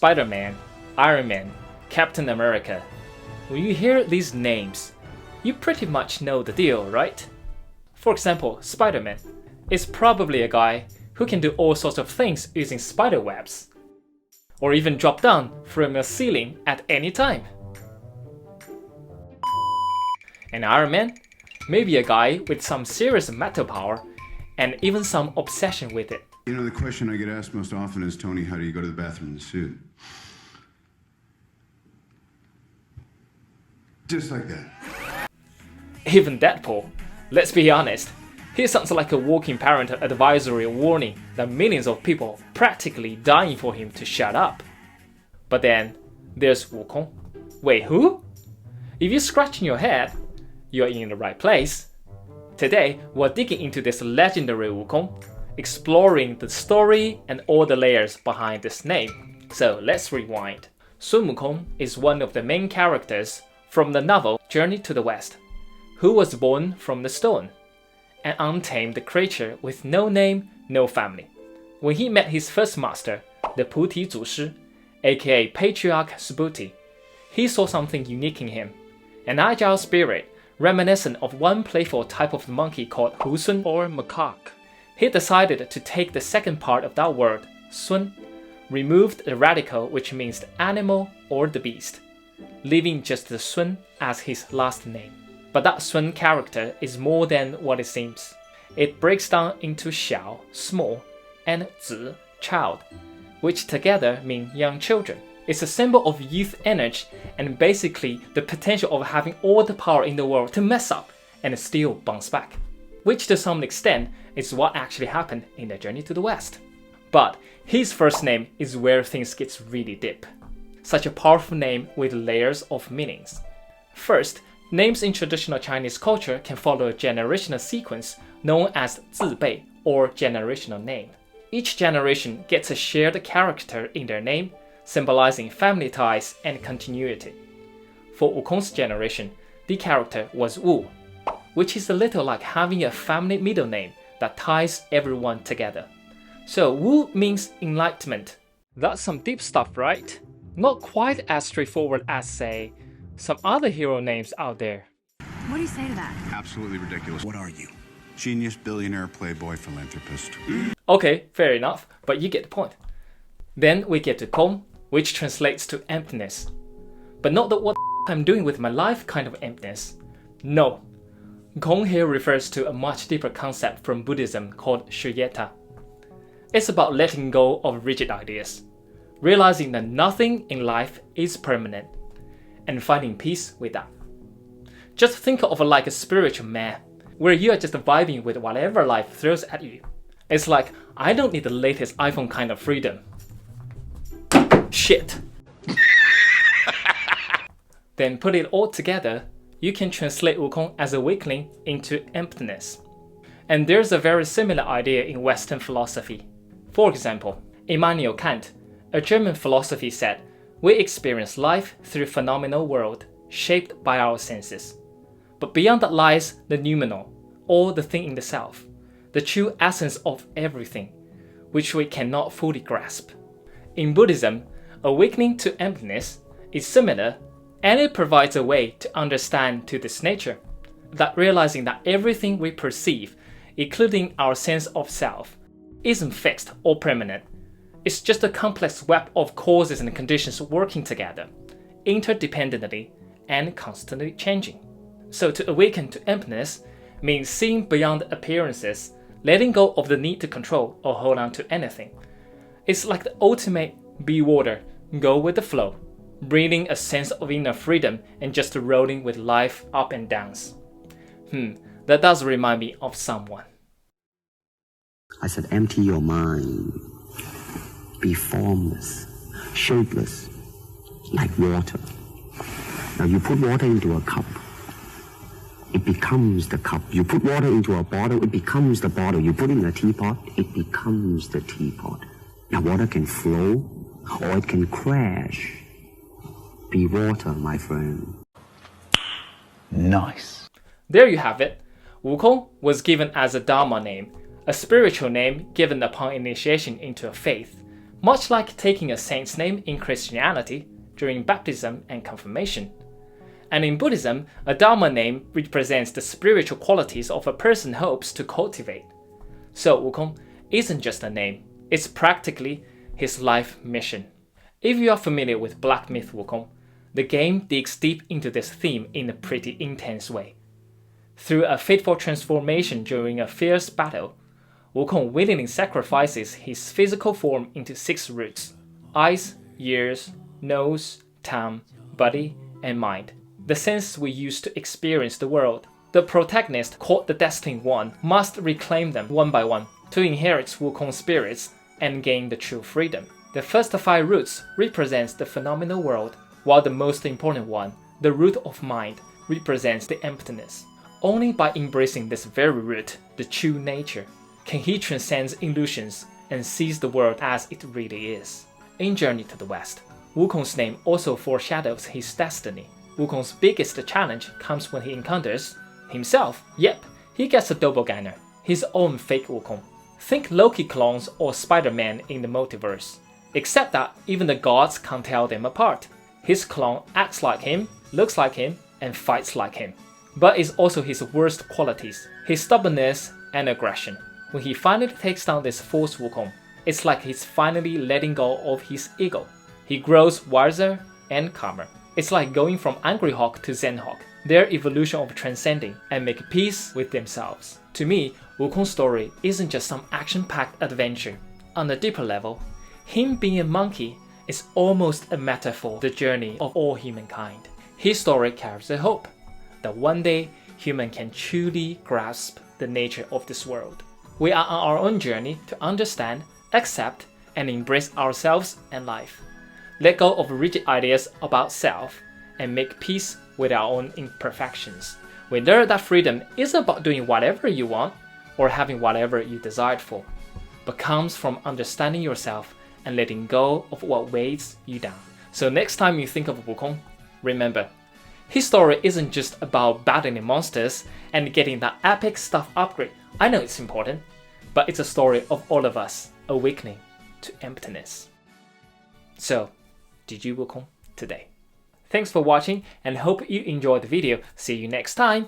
Spider-Man, Iron Man, Captain America. When you hear these names, you pretty much know the deal, right? For example, Spider-Man is probably a guy who can do all sorts of things using spider webs, or even drop down from a ceiling at any time. And Iron Man may be a guy with some serious mental power and even some obsession with it. You know, the question I get asked most often is, Tony, how do you go to the bathroom in the suit? Just like that. Even Deadpool, let's be honest, he sounds like a walking parental advisory warning that millions of people practically dying for him to shut up. But then there's Wùkōng. Wait, who? If you're scratching your head, you're in the right place. Today, we're digging into this legendary Wùkōng, exploring the story and all the layers behind this name. So let's rewind. Sun Wukong is one of the main characters from the novel Journey to the West, who was born from the stone, an untamed creature with no name, no family. When he met his first master, the Puti Zushi, aka Patriarch Subhuti, he saw something unique in him, an agile spirit reminiscent of one playful type of monkey called Husun or macaque. He decided to take the second part of that word, Sun, removed the radical which means the animal or the beast, leaving just the Sun as his last name. But that Sun character is more than what it seems. It breaks down into Xiao, small, and Zi, child, which together mean young children. It's a symbol of youth energy and basically the potential of having all the power in the world to mess up and still bounce back, which to some extent is what actually happened in the Journey to the West. But his first name is where things get really deep. Such a powerful name with layers of meanings. First, names in traditional Chinese culture can follow a generational sequence known as 字辈 or generational name. Each generation gets a shared character in their name, symbolizing family ties and continuity. For Wukong's generation, the character was Wu, which is a little like having a family middle name that ties everyone together. So Wu means enlightenment. That's some deep stuff, right? Not quite as straightforward as, say, some other hero names out there. What do you say to that? Absolutely ridiculous. What are you? Genius, billionaire, playboy, philanthropist. Okay, fair enough, but you get the point. Then we get to Kong, which translates to emptiness. But not the what I'm doing with my life kind of emptiness. No. Kong here refers to a much deeper concept from Buddhism called Shunyata. It's about letting go of rigid ideas, realizing that nothing in life is permanent, and finding peace with that. Just think of it like a spiritual map, where you are just vibing with whatever life throws at you. It's like, I don't need the latest iPhone kind of freedom. Shit. Then put it all together, you can translate Wukong as awakening into emptiness. And there's a very similar idea in Western philosophy. For example, Immanuel Kant, a German philosopher, said, we experience life through a phenomenal world shaped by our senses. But beyond that lies the noumenal, or the thing in the self, the true essence of everything, which we cannot fully grasp. In Buddhism, awakening to emptiness is similar, and it provides a way to understand to this nature, that realizing that everything we perceive, including our sense of self, isn't fixed or permanent. It's just a complex web of causes and conditions working together, interdependently and constantly changing. So to awaken to emptiness means seeing beyond appearances, letting go of the need to control or hold on to anything. It's like the ultimate be water, go with the flow, breathing a sense of inner freedom and just rolling with life up and downs. That does remind me of someone. I said, empty your mind. Be formless, shapeless, like water. Now you put water into a cup, it becomes the cup. You put water into a bottle, it becomes the bottle. You put it in a teapot, it becomes the teapot. Now water can flow or it can crash. Be water, my friend. Nice. There you have it. Wukong was given as a Dharma name, a spiritual name given upon initiation into a faith, much like taking a saint's name in Christianity during baptism and confirmation. And in Buddhism, a Dharma name represents the spiritual qualities of a person hopes to cultivate. So Wukong isn't just a name, it's practically his life mission. If you are familiar with Black Myth Wukong, the game digs deep into this theme in a pretty intense way. Through a fateful transformation during a fierce battle, Wukong willingly sacrifices his physical form into 6 roots: eyes, ears, nose, tongue, body, and mind, the senses we use to experience the world. The protagonist, called the Destined One, must reclaim them one by one to inherit Wukong's spirits and gain the true freedom. The first 5 roots represents the phenomenal world, while the most important one, the root of mind, represents the emptiness. Only by embracing this very root, the true nature, can he transcend illusions and sees the world as it really is. In Journey to the West, Wukong's name also foreshadows his destiny. Wukong's biggest challenge comes when he encounters himself. Yep, he gets a doppelganger, his own fake Wukong. Think Loki clones or Spider-Man in the multiverse. Except that even the gods can't tell them apart. His clone acts like him, looks like him, and fights like him. But it's also his worst qualities, his stubbornness and aggression. When he finally takes down this false Wukong, it's like he's finally letting go of his ego. He grows wiser and calmer. It's like going from Angry Hawk to Zen Hawk, their evolution of transcending and make peace with themselves. To me, Wukong's story isn't just some action-packed adventure. On a deeper level, him being a monkey is almost a metaphor for the journey of all humankind. His story carries a hope that one day human can truly grasp the nature of this world. We are on our own journey to understand, accept, and embrace ourselves and life. Let go of rigid ideas about self and make peace with our own imperfections. We learn that freedom isn't about doing whatever you want or having whatever you desired for, but comes from understanding yourself and letting go of what weighs you down. So next time you think of Wukong, remember, his story isn't just about battling monsters and getting that epic stuff upgrade. I know it's important, but it's a story of all of us awakening to emptiness. So, did you Wukong today? Thanks for watching and hope you enjoyed the video. See you next time.